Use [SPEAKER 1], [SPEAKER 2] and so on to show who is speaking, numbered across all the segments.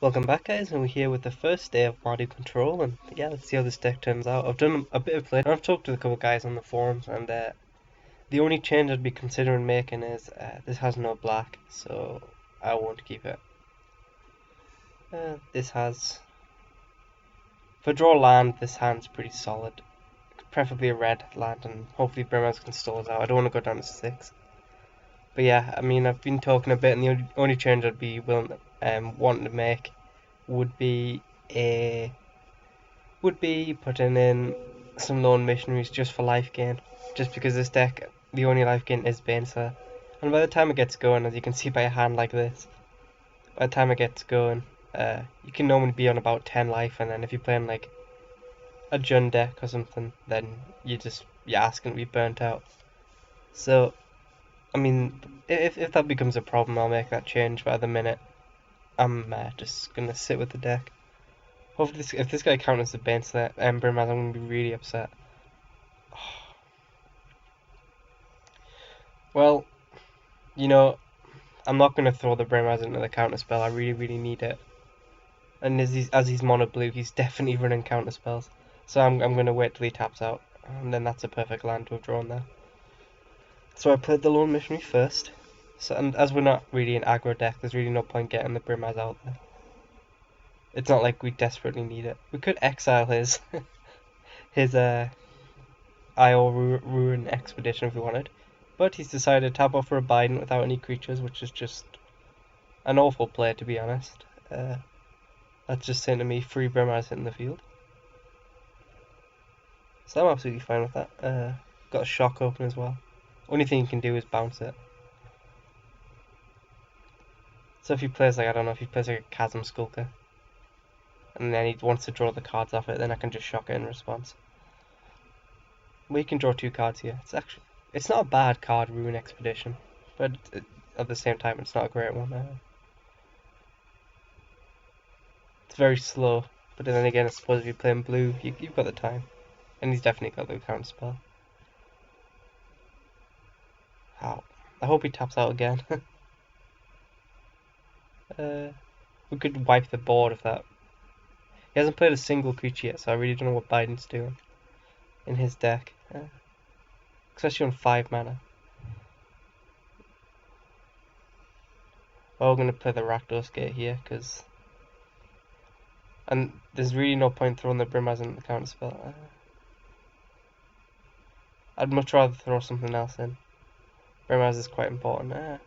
[SPEAKER 1] Welcome back, guys, and we're here with the first day of Mardu Control, and yeah, let's see how this deck turns out. I've done a bit of play, and I've talked to a couple of guys on the forums, and the only change I'd be considering making is this has no black, so I won't keep it. This has... For draw land, this hand's pretty solid. Preferably a red land, and hopefully Brimaz can stall us out. I don't want to go down to 6. But yeah, I mean, I've been talking a bit, and the only change I'd be wanting to make would be putting in some lone missionaries just for life gain. Just because this deck, the only life gain is Banter. And by the time it gets going, as you can see by a hand like this, by the time it gets going, you can normally be on about 10 life, and then if you're playing like a Jund deck or something, then you're asking to be burnt out. So, I mean, if that becomes a problem, I'll make that change, but at the minute, I'm just gonna sit with the deck. Hopefully, if this guy counters the Banter Brimaz, I'm gonna be really upset. Well, you know, I'm not gonna throw the Brimaz into the counter spell. I really need it. And as he's mono blue, he's definitely running counter spells. So I'm gonna wait till he taps out, and then that's a perfect land to have drawn there. So I played the Lone Missionary first. So, and as we're not really an aggro deck, there's really no point getting the Brimaz out there. It's not like we desperately need it. We could exile his his IO Ruin Expedition if we wanted, but he's decided to tap off for a Biden without any creatures, which is just an awful play, to be honest. That's just saying to me 3 Brimaz hitting the field. So I'm absolutely fine with that. Got a shock open as well. Only thing you can do is bounce it. So if he plays like, I don't know, if he plays like a Chasm Skulker, and then he wants to draw the cards off it, then I can just shock it in response. We can draw 2 cards here. It's not a bad card, Ruin Expedition, but at the same time, it's not a great one. It's very slow, but then again, I suppose if you're playing blue, you've got the time, and he's definitely got the counter spell. How? I hope he taps out again. We could wipe the board if that. He hasn't played a single creature yet, so I really don't know what Biden's doing in his deck. Especially on 5 mana. Well, we're going to play the Rakdos Gate here, because... And there's really no point throwing the Brimaz in the counter spell. I'd much rather throw something else in. Brimaz is quite important.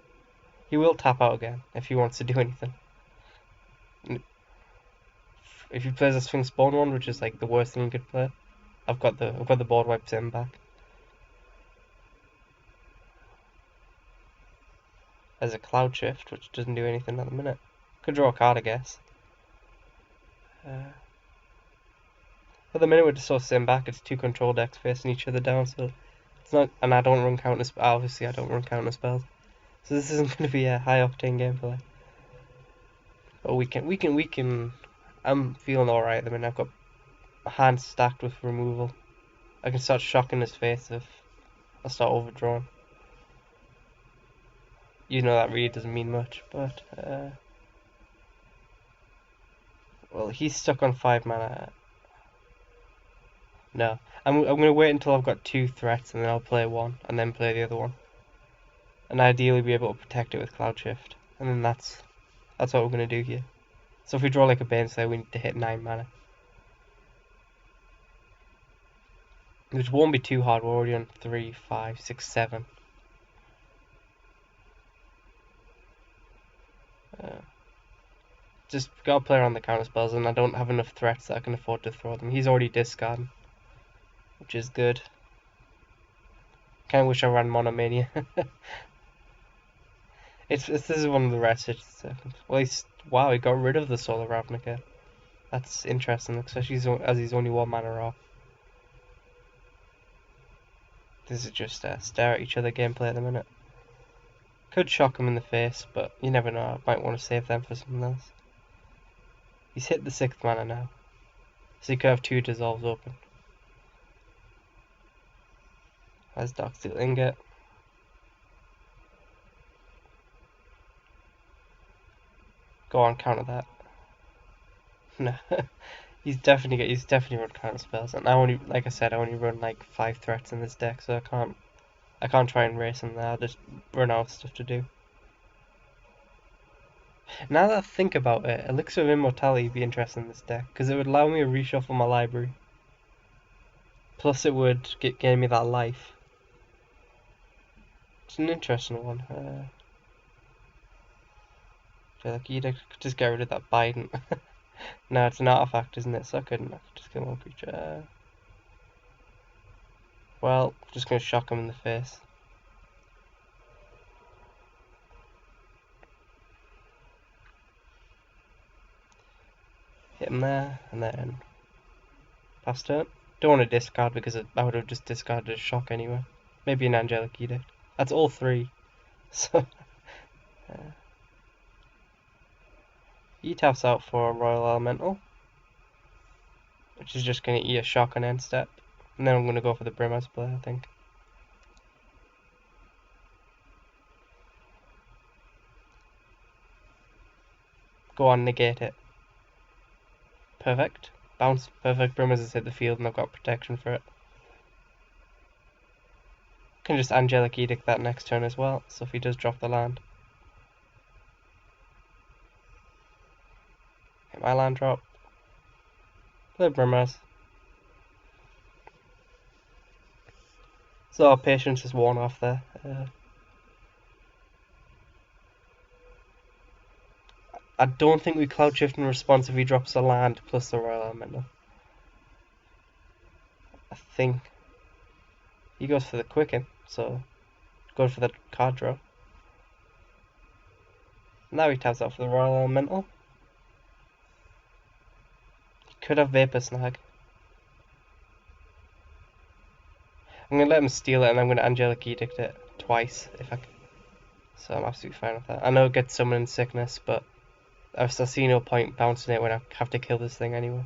[SPEAKER 1] He will tap out again if he wants to do anything. If he plays a Sphinx Spawn one, which is like the worst thing he could play, I've got the board wiped in back. There's a Cloud Shift, which doesn't do anything at the minute. Could draw a card, I guess. At the minute, we're just sort of sitting back. It's 2 control decks facing each other down, so it's not. And I don't run counter spells. Obviously, I don't run counter spells, so this isn't going to be a high octane gameplay. But we can. I'm feeling alright at the minute. I've got my hand stacked with removal. I can start shocking his face if I start overdrawing. You know that really doesn't mean much, but well, he's stuck on 5 mana. No, I'm gonna wait until I've got 2 threats, and then I'll play one, and then play the other one, and ideally be able to protect it with Cloud Shift, and then that's what we're gonna do here. So if we draw like a Baneslayer, we need to hit 9 mana, which won't be too hard. We're already on 3, 5, 6, 7. Just gotta play around the counter spells, and I don't have enough threats that I can afford to throw them. He's already discarding, which is good. Kinda wish I ran Monomania. This is one of the rare situations. Well, wow, he got rid of the Solar Ravnica. That's interesting, especially as he's only 1 mana off. This is just stare at each other gameplay at the minute. Could shock him in the face, but you never know. I might want to save them for something else. He's hit the 6th mana now, so he could have 2 dissolves open. Has Darksteel Ingot. Go on, counter that. No. He's definitely run counter spells, and like I said, I only run like 5 threats in this deck, so I can't try and race him there. I'll just run out of stuff to do. Now that I think about it, Elixir of Immortality would be interesting in this deck, because it would allow me to reshuffle my library. Plus it would gain me that life. It's an interesting one. Like you could just get rid of that Biden. No, it's an artifact, isn't it? So I could just kill one creature. Well, just gonna shock him in the face. Hit him there, and then pass turn. Don't want to discard because I would have just discarded a shock anyway. Maybe an Angelic Edict. That's all 3. So he taps out for a Royal Elemental, which is just going to eat a shock on end step. And then I'm going to go for the Brimaz play, I think. Go on, negate it. Perfect. Bounce. Perfect. Brimaz has hit the field and I've got protection for it. Can just Angelic Edict that next turn as well, so if he does drop the land. Hit my land drop. Play Brimaz. So our patience is worn off there. I don't think we cloud shift in response if he drops a land plus the Royal Elemental. I think he goes for the Quicken, so go for the card draw. Now he taps out for the Royal Elemental. He could have Vapor Snag. I'm going to let him steal it and I'm going to Angelic Edict it twice if I can. So I'm absolutely fine with that. I know it gets Summoning Sickness, but I see no point bouncing it when I have to kill this thing anyway.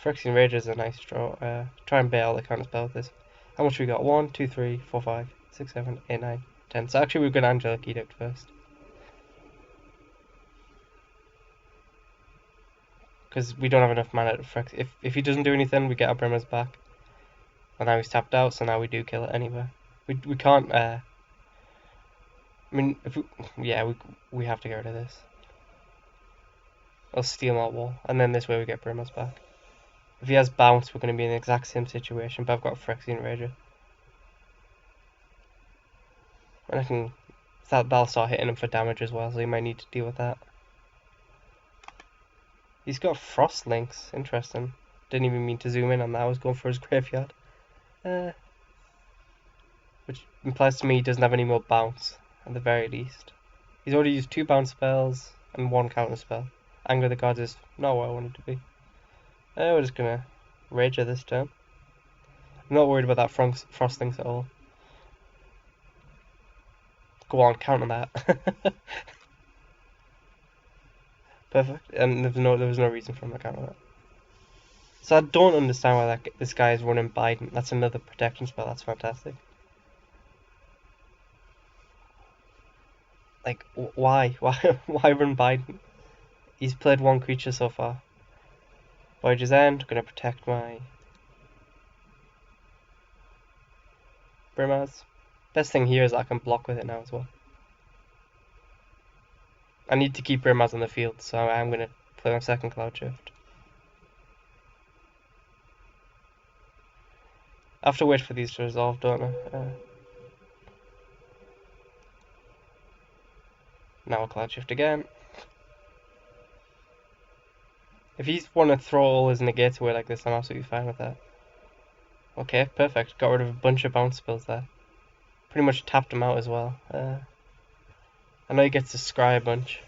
[SPEAKER 1] Phyrexian Rage is a nice draw. Try and bait all the counter spell with this. How much we got? 1, 2, 3, 4, 5, 6, 7, 8, 9, 10. So actually we're going to Angelic Edict first. Because we don't have enough mana to Phyrex. If he doesn't do anything, we get our Brimaz back. And now he's tapped out, so now we do kill it anyway. We can't, I mean, we have to get rid of this. I'll steal my wall, and then this way we get Brimaz back. If he has bounce, we're going to be in the exact same situation, but I've got Phyrexian Rager. And that'll start hitting him for damage as well, so he might need to deal with that. He's got Frost Links, interesting. Didn't even mean to zoom in on that, I was going for his graveyard. Which implies to me he doesn't have any more bounce, at the very least. He's already used 2 bounce spells and 1 counter spell. Anger of the Gods is not what I want it to be. We're just gonna Rager this turn. I'm not worried about that Frost Links at all. Go on, counter that. Perfect, and there was no reason for him to counter that. So I don't understand why this guy is running Biden. That's another protection spell. That's fantastic. Like, why? Why run Biden? He's played 1 creature so far. Voyage's End. Gonna protect my Brimaz. Best thing here is I can block with it now as well. I need to keep Brimaz on the field, so I'm gonna play my second Cloud Shift. I have to wait for these to resolve, don't I? Now I'll Cloud Shift again. If he's want to throw all his negates away like this, I'm absolutely fine with that. Okay, perfect. Got rid of a bunch of bounce spells there. Pretty much tapped him out as well. I know he gets to scry a bunch.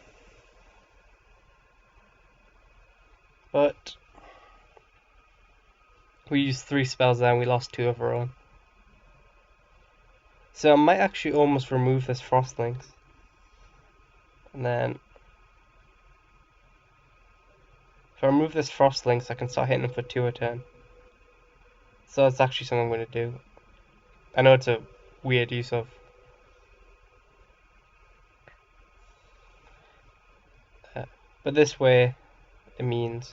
[SPEAKER 1] But we used 3 spells there and we lost 2 of our own. So I might actually almost remove this Frost Links. And then if I remove this Frost Links, I can start hitting him for 2 a turn. So that's actually something I'm going to do. I know it's a weird use of But this way, it means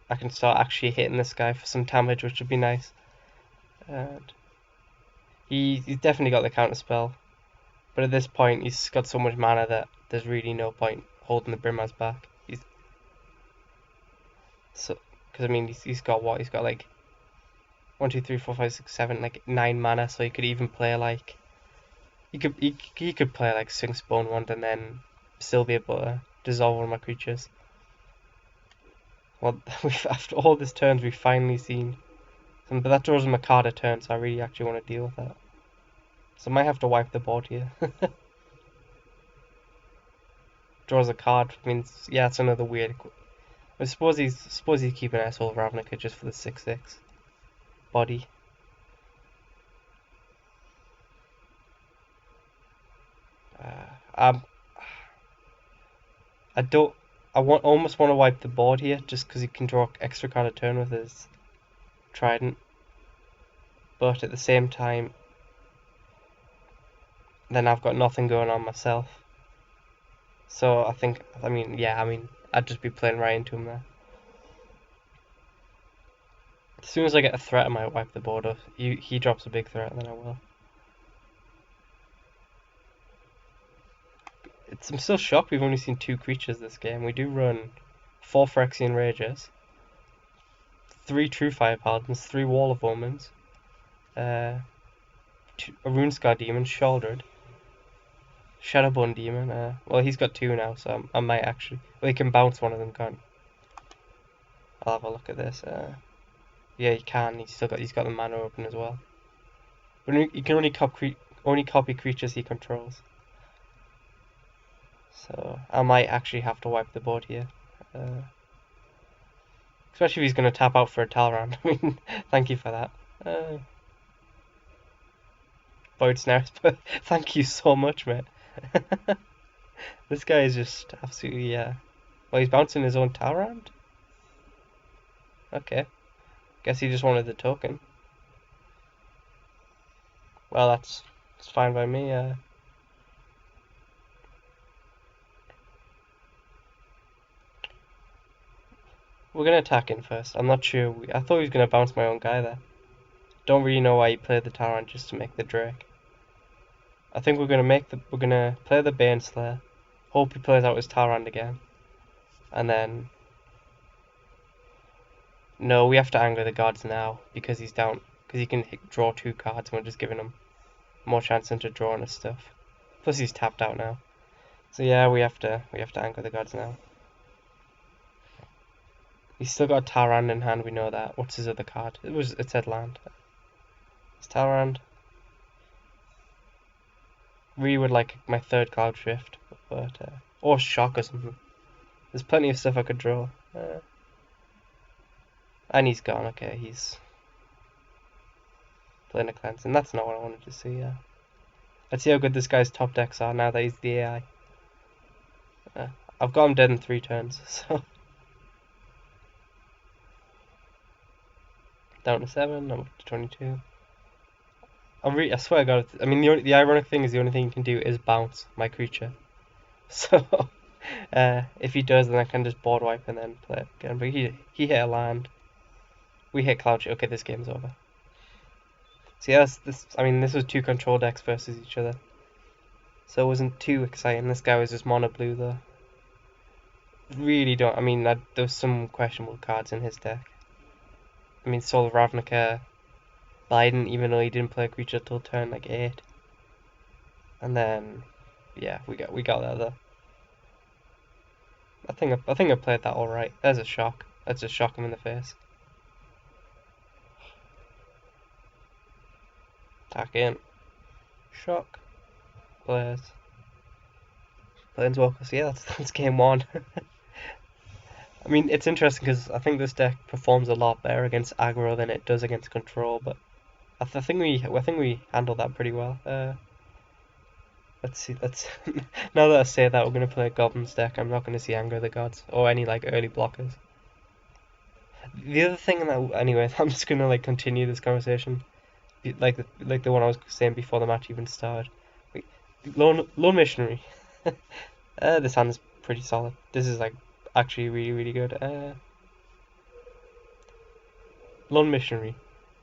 [SPEAKER 1] I can start actually hitting this guy for some damage, which would be nice. And he's definitely got the counter spell, but at this point he's got so much mana that there's really no point holding the Brimaz back. Because I mean he's got what? He's got like 1, 2, 3, 4, 5, 6, 7, like 9 mana, so he could even play like he could play like Sphinx Bone Wand and then still be able to dissolve one of my creatures. Well, after all this turns, we've finally seen some, but that draws him a card a turn, so I really actually want to deal with that. So I might have to wipe the board here. Draws a card means yeah, it's another weird. I suppose he's keeping Asshole Ravnica just for the 6/6 body. I almost want to wipe the board here just because he can draw extra card a turn with his trident, but at the same time, then I've got nothing going on myself. So I mean, I'd just be playing right into him there. As soon as I get a threat, I might wipe the board off. He drops a big threat, then I will. I'm still shocked we've only seen 2 creatures this game. We do run 4 Phyrexian Rages, 3 True Fire Paladins, 3 Wall of Omens, a Runescar Demon, Shaldred, Shadowbone Demon. Well, he's got 2 now, so I might actually. Well, he can bounce one of them, can't he? I'll have a look at this. Yeah, he can. He's got the mana open as well. But he can only copy creatures he controls. So I might actually have to wipe the board here. Especially if he's going to tap out for a Talrand. I mean, thank you for that. Void Snares, but thank you so much, mate. This guy is just absolutely, yeah. Well, he's bouncing his own Talrand? Okay. Guess he just wanted the token. Well, that's fine by me. We're going to attack in first. I'm not sure. I thought he was going to bounce my own guy there. Don't really know why he played the Talrand just to make the Drake. I think we're gonna play the Baneslayer. Hope he plays out his Talrand again. And then no, we have to anger the gods now because he's down. Because he can draw 2 cards, and we're just giving him more chance to draw on his stuff. Plus he's tapped out now. So yeah, we have to anger the gods now. He's still got Talrand in hand. We know that. What's his other card? It said land. It's Talrand. Really would like my 3rd Cloud Shift, but or Shock or something. There's plenty of stuff I could draw. And he's gone. Okay, he's playing a cleanse, and that's not what I wanted to see. Let's see how good this guy's top decks are now that he's the AI. I've got him dead in 3 turns, so down to 7. I'm up to 22. I swear to God. I mean, the ironic thing is the only thing he can do is bounce my creature. So if he does, then I can just board wipe and then play it again. But he hit a land. We hit Cloud Shield. Okay, this game's over. So yeah, this was 2 control decks versus each other. So it wasn't too exciting. This guy was just mono blue though. Really don't. I mean, there was some questionable cards in his deck. I mean, Soul of Ravnica, Biden, even though he didn't play a creature till turn like 8. And then, yeah, we got that though. I think I played that all right. There's a shock. Let's just shock him in the face. Attack in. Shock. Players. Planeswalkers. Yeah, that's game 1. I mean, it's interesting because I think this deck performs a lot better against aggro than it does against control, but I think we handled that pretty well. Let's see. Now that I say that, we're gonna play a Goblins deck. I'm not gonna see Anger of the Gods or any like early blockers. The other thing that anyway, I'm just gonna like continue this conversation, like the one I was saying before the match even started. Lone Missionary. This hand's pretty solid. This is like actually really, really good. Lone Missionary.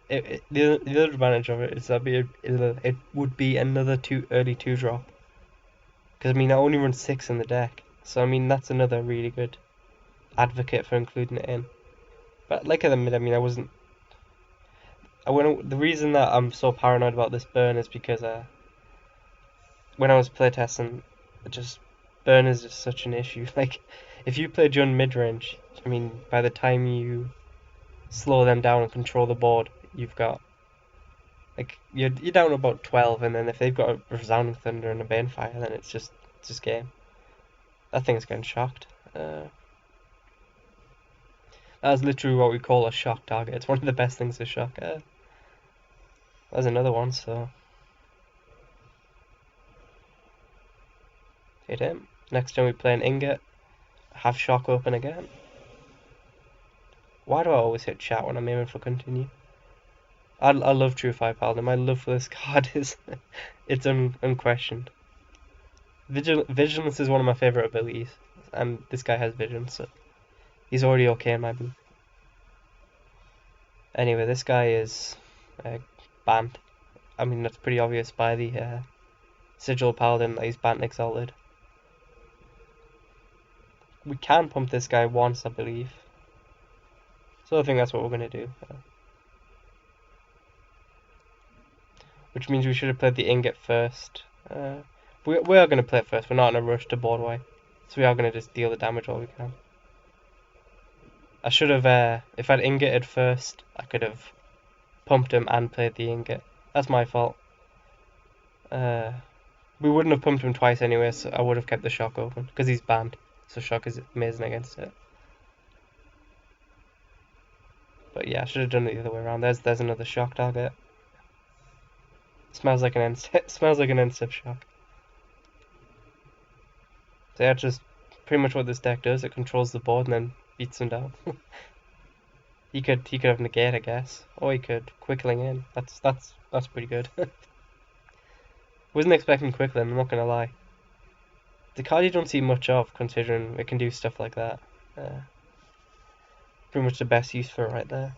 [SPEAKER 1] The other advantage of it is that it would be another early 2-drop. Because I mean, I only run 6 in the deck, so I mean that's another really good advocate for including it in. But like I admit, I mean, I wasn't. The reason that I'm so paranoid about this burn is because when I was playtesting, just burn is just such an issue. Like, if you play Jund mid range, I mean, by the time you slow them down and control the board, you've got like you're down to about 12, and then if they've got a resounding thunder and a banefire, then it's just game. That thing's getting shocked. That's literally what we call a shock target. It's one of the best things to shock. There's another one, so hit him. Next time we play an ingot, have shock open again. Why do I always hit chat when I'm aiming for continue? I love True Fire Paladin. My love for this card is it's unquestioned. Vigilance is one of my favorite abilities, and this guy has vigilance, so he's already okay in my book. Anyway, this guy is banned. I mean, that's pretty obvious by the Sigil Paladin that he's banned Exalted. We can pump this guy once, I believe. So I think that's what we're going to do. Which means we should have played the ingot first. We are going to play it first. We're not in a rush to board wipe. So we are going to just deal the damage all we can. I should have, if I'd ingoted first, I could have pumped him and played the ingot. That's my fault. We wouldn't have pumped him twice anyway, so I would have kept the shock open. Because he's banned, so shock is amazing against it. But yeah, I should have done it the other way around. There's another shock target. Smells like an end step shock. So yeah, just pretty much what this deck does. It controls the board and then beats them down. he could have negate, I guess, or he could quickling in. That's pretty good. Wasn't expecting quickling, I'm not gonna lie. The card you don't see much of, considering it can do stuff like that. Pretty much the best use for it right there.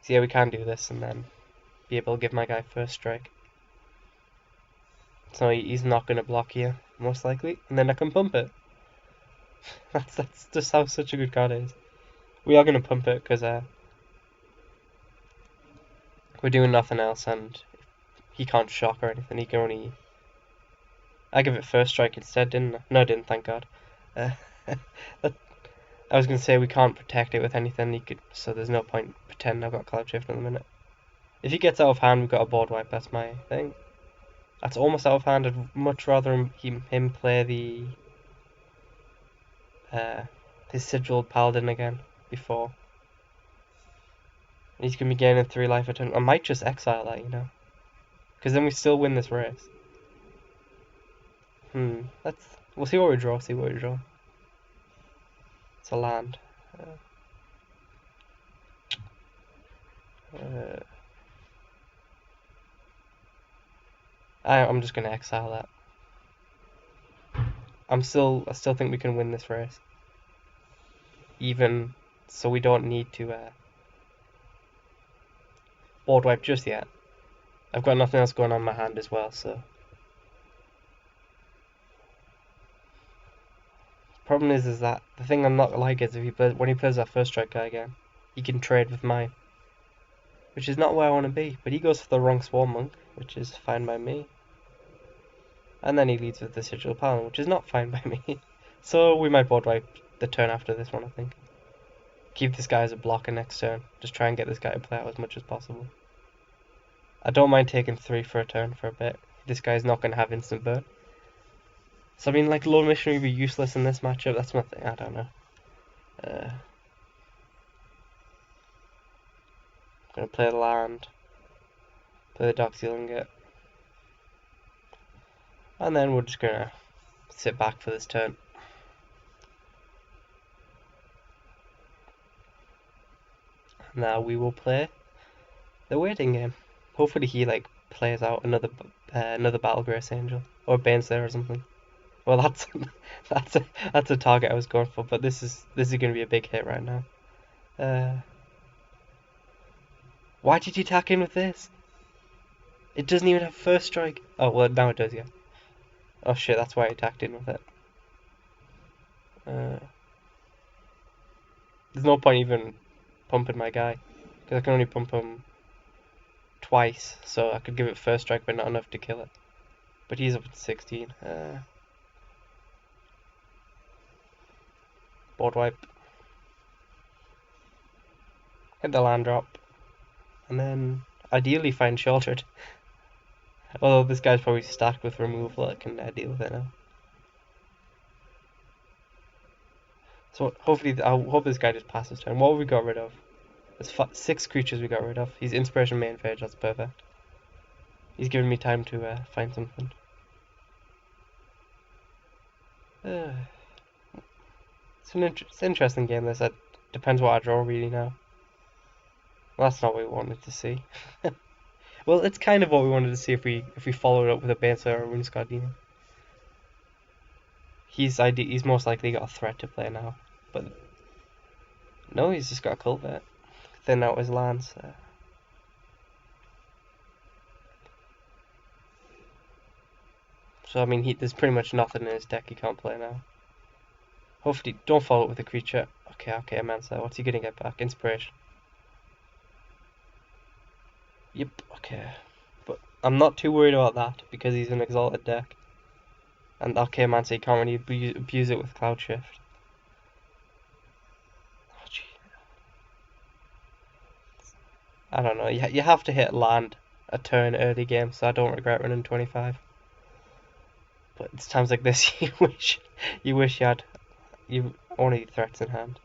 [SPEAKER 1] So yeah, we can do this and then be able to give my guy first strike. So he's not going to block here, most likely, and then I can pump it. that's just how such a good card is. We are going to pump it because we're doing nothing else, and he can't shock or anything. He can only. I give it first strike instead, didn't I? No, I didn't. Thank God. I was going to say we can't protect it with anything. So there's no point pretending I've got Cloud Shift in a minute. If he gets out of hand, we've got a board wipe. That's my thing. That's almost out of hand. I'd much rather him play the his Sigiled Paladin again before. He's gonna be gaining 3 life a turn. I might just exile that, because then we still win this race. We'll see what we draw. It's a land. I'm just gonna exile that. I still think we can win this race. Even so, we don't need to board wipe just yet. I've got nothing else going on in my hand as well, so. Problem is that the thing I'm not like is when he plays that first strike guy again, he can trade with mine, which is not where I want to be. But he goes for the wrong Swarm Monk, which is fine by me. And then he leads with the Sigil Paladin, which is not fine by me. So we might board wipe the turn after this one, I think. Keep this guy as a blocker next turn. Just try and get this guy to play out as much as possible. I don't mind taking 3 for a turn for a bit. This guy's not going to have instant burn. So I mean, like, Lone Missionary would be useless in this matchup. That's my thing. I don't know. I'm going to play the land. Play the Doxyl Ingot. And then we're just going to sit back for this turn. Now we will play the waiting game. Hopefully he plays out another Battle Grace Angel or Baneslayer or something. Well, that's that's a target I was going for, but this is going to be a big hit right now. Uh, why did you attack in with this? It doesn't even have first strike. Oh well, now it does, yeah. Oh shit, that's why I attacked in with it. Uh, there's no point even pumping my guy because I can only pump him twice, so I could give it first strike, but not enough to kill it. But he's up at 16. Board wipe. Hit the land drop. And then ideally find sheltered. Although this guy's probably stacked with removal, I can deal with it now. So hopefully, I hope this guy just passes turn. What have we got rid of? There's 6 creatures we got rid of. He's Inspiration main phase, that's perfect. He's giving me time to find something. It's an interesting game, this. It depends what I draw really now. Well, that's not what we wanted to see. Well, it's kind of what we wanted to see if we followed up with a Banter or a RuneScar Demon. He's most likely got a threat to play now, but no, he's just got a culvert. Thin out his lands. So I mean, there's pretty much nothing in his deck he can't play now. Hopefully, don't follow it with a creature. Okay, Mansa. What's he gonna get back? Inspiration. Yep. Okay, but I'm not too worried about that because he's an exalted deck. And okay, Mansa, you can't really abuse it with Cloud Shift. Oh, gee. I don't know. You have to hit land a turn early game, so I don't regret running 25. But it's times like this you wish you had only threats in hand.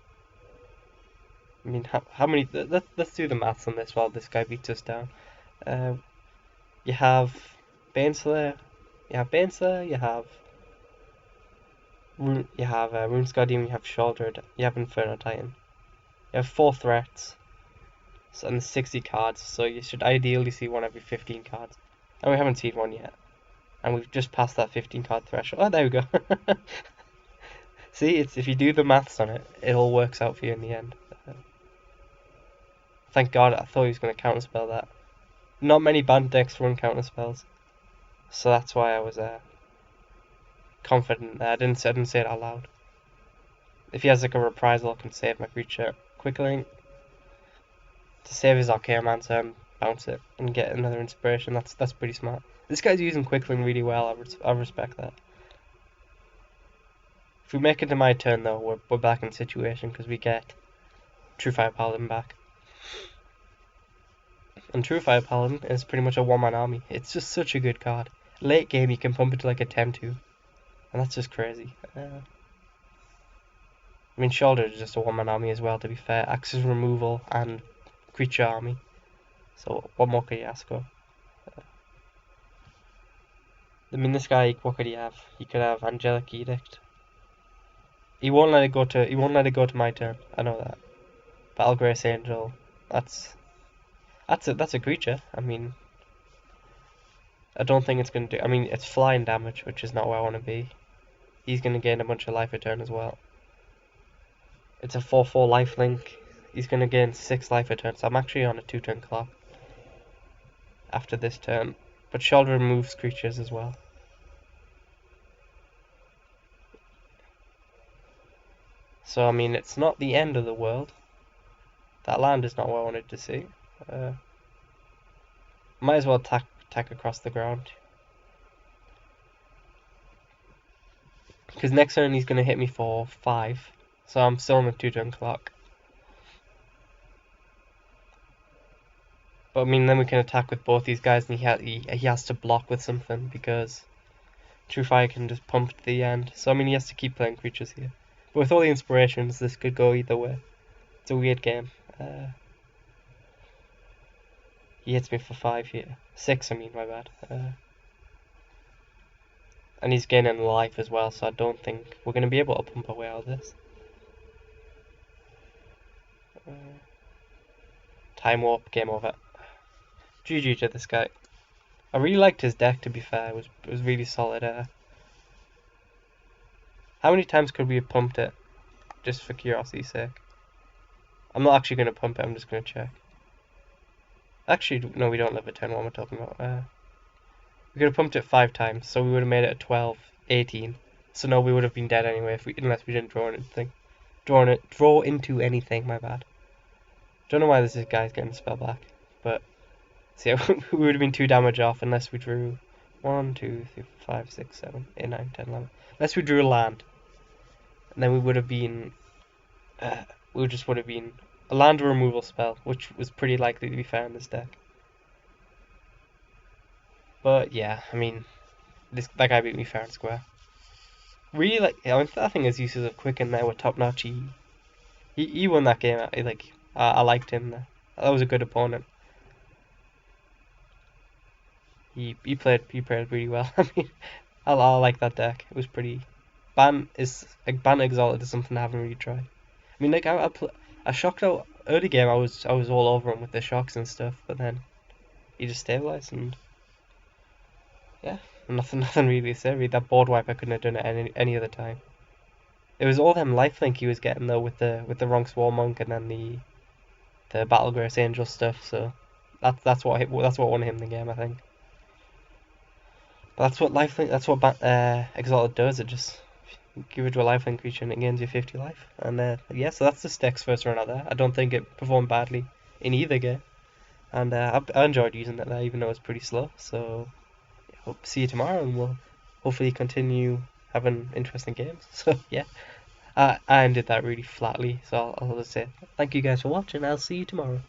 [SPEAKER 1] I mean, how many? Let's do the maths on this while this guy beats us down. Uh, you have Baneslayer, you have Baneslayer, you have RuneScar Demon, you have Shouldered, you have Inferno Titan. You have 4 threats, and 60 cards, so you should ideally see one every 15 cards. And we haven't seen one yet. And we've just passed that 15 card threshold. Oh, there we go. See, if you do the maths on it, it all works out for you in the end. Thank God, I thought he was going to counterspell that. Not many band decks run counterspells, so that's why I was confident. I didn't say it out loud. If he has like a reprisal, I can save my creature quickly to save his Archaeomancer and bounce it and get another inspiration. That's pretty smart. This guy's using Quickling really well. I respect that. If we make it to my turn though, we're back in situation because we get True Fire Paladin back. And True Fire Paladin is pretty much a one-man army. It's just such a good card. Late game, you can pump it to like a 10-2. And that's just crazy. I mean, Shoulder is just a one-man army as well, to be fair. Axis removal and creature army. So, what more could you ask for? I mean, this guy, what could he have? He could have Angelic Edict. He won't let it go to my turn. I know that. Battle Grace Angel. That's a creature. I mean, I don't think it's going to do... I mean, it's flying damage, which is not where I want to be. He's going to gain a bunch of life return as well. It's a 4/4 lifelink. He's going to gain 6 life return, so I'm actually on a 2-turn clock after this turn. But Shoulder removes creatures as well. So, I mean, it's not the end of the world. That land is not what I wanted to see. Might as well attack across the ground. Because next turn he's going to hit me for 5. So I'm still on a 2-turn clock. But I mean, then we can attack with both these guys, and he has to block with something because True Fire can just pump to the end. So I mean, he has to keep playing creatures here. But with all the inspirations, this could go either way. It's a weird game. He hits me for 5 here. 6, I mean, my bad. And he's gaining life as well, so I don't think we're going to be able to pump our way out of this. Time warp, game over. GG to this guy. I really liked his deck, to be fair. It was really solid. How many times could we have pumped it? Just for curiosity's sake. I'm not actually going to pump it, I'm just going to check. Actually, no, we don't live at 10. What am I talking about? We could have pumped it 5 times, so we would have made it a 12, 18. So no, we would have been dead anyway unless we didn't draw anything. Draw into anything, my bad. Don't know why this guy's getting the spell back, but so yeah, we would have been 2 damage off unless we drew 1, 2, 3, 5, 6, 7, 8, 9, 10, 11. Unless we drew a land, and then we would have been, we just would have been a land removal spell, which was pretty likely to be fair in this deck. But yeah, I mean, that guy beat me fair and square. Really, like, I think his uses of Quicken there were top notch. He won that game. I liked him there. That was a good opponent. He played really well. I mean, I like that deck. It was pretty. Ban Exalted is something I haven't really tried. I mean, like I shocked out early game. I was all over him with the shocks and stuff, but then he just stabilized and yeah, nothing really to say. Really. That board wipe I couldn't have done it any other time. It was all them lifelink he was getting though with the wrong Swarm Monk and then the Battle Grace Angel stuff. So that's what won him the game, I think. But that's what Exalted does. It just give it to a lifelink creature and it gains you 50 life. And yeah, so that's the Deck's first run out there. I don't think it performed badly in either game, and I enjoyed using it there, even though it's pretty slow. So hope to see you tomorrow, and we'll hopefully continue having interesting games. So yeah, I ended that really flatly. So I'll just say thank you guys for watching. I'll see you tomorrow.